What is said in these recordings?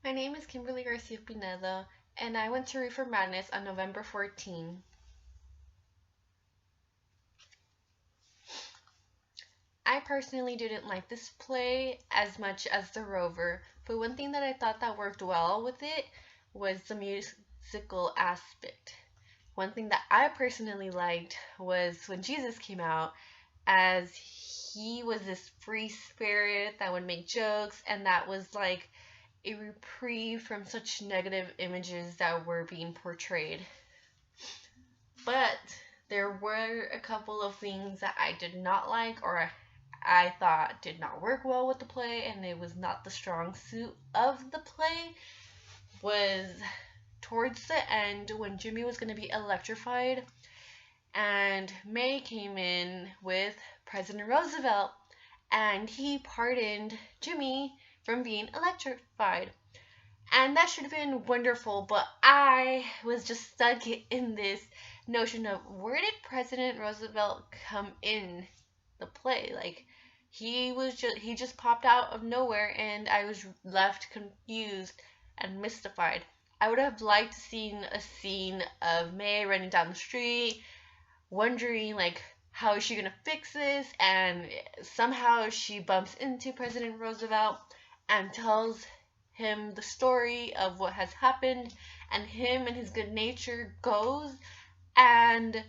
My name is Kimberly Garcia-Pinedo, and I went to Reefer Madness on November 14. I personally didn't like this play as much as The Rover, but one thing that I thought that worked well with it was the musical aspect. One thing that I personally liked was when Jesus came out, as he was this free spirit that would make jokes, and that was like a reprieve from such negative images that were being portrayed. But there were a couple of things that I did not like, or I thought did not work well with the play, and it was not the strong suit of the play. Was towards the end when Jimmy was going to be electrified, and May came in with President Roosevelt, and he pardoned Jimmy from being electrified. And that should have been wonderful, but I was just stuck in this notion of where did President Roosevelt come in the play? Like he just popped out of nowhere, and I was left confused and mystified. I would have liked to seen a scene of May running down the street, wondering like how is she gonna fix this, and somehow she bumps into President Roosevelt and tells him the story of what has happened, and him and his good nature goes and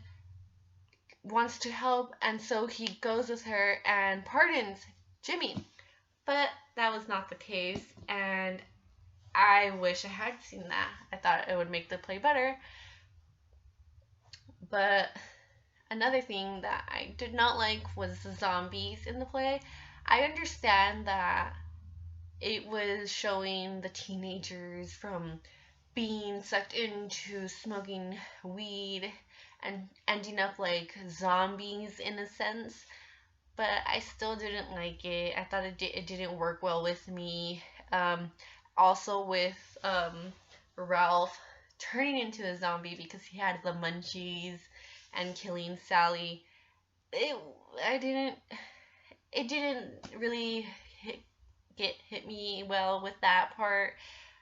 wants to help, and so he goes with her and pardons Jimmy. But that was not the case, and I wish I had seen that. I thought it would make the play better. But another thing that I did not like was the zombies in the play. I understand that it was showing the teenagers from being sucked into smoking weed and ending up like zombies in a sense, but I still didn't like it. I thought it didn't work well with me. Also with Ralph turning into a zombie because he had the munchies and killing Sally. It I didn't it didn't really hit me well with that part.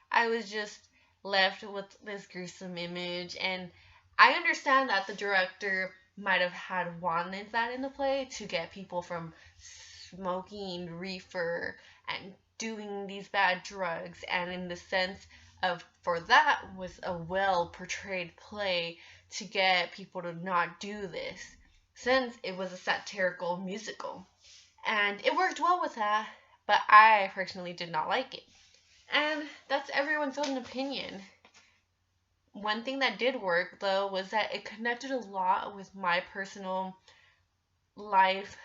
I was just left with this gruesome image, and I understand that the director might have had wanted that in the play to get people from smoking reefer and doing these bad drugs, and in the sense of for that was a well portrayed play to get people to not do this, since it was a satirical musical. And it worked well with that, but I personally did not like it. And that's everyone's own opinion. One thing that did work, though, was that it connected a lot with my personal life.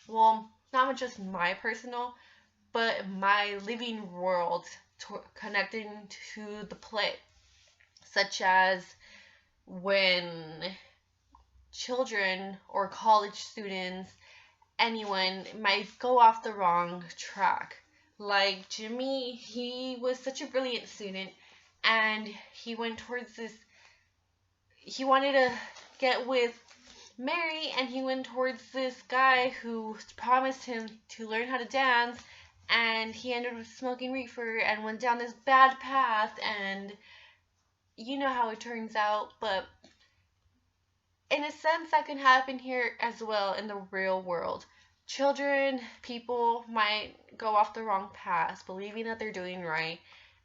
Well, not just my personal, but my living world connecting to the play. Such as when children or college students, anyone might go off the wrong track. Like Jimmy, he was such a brilliant student, and he went towards this. He wanted to get with Mary, and he went towards this guy who promised him to learn how to dance, and he ended up smoking reefer and went down this bad path, and you know how it turns out. But in a sense, that can happen here as well in the real world. Children, people might go off the wrong path, believing that they're doing right,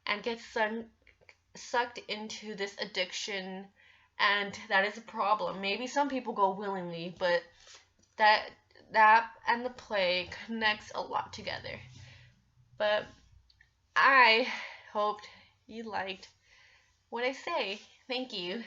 and get sucked into this addiction, and that is a problem. Maybe some people go willingly, but that and the play connects a lot together. But I hoped you liked what I say. Thank you.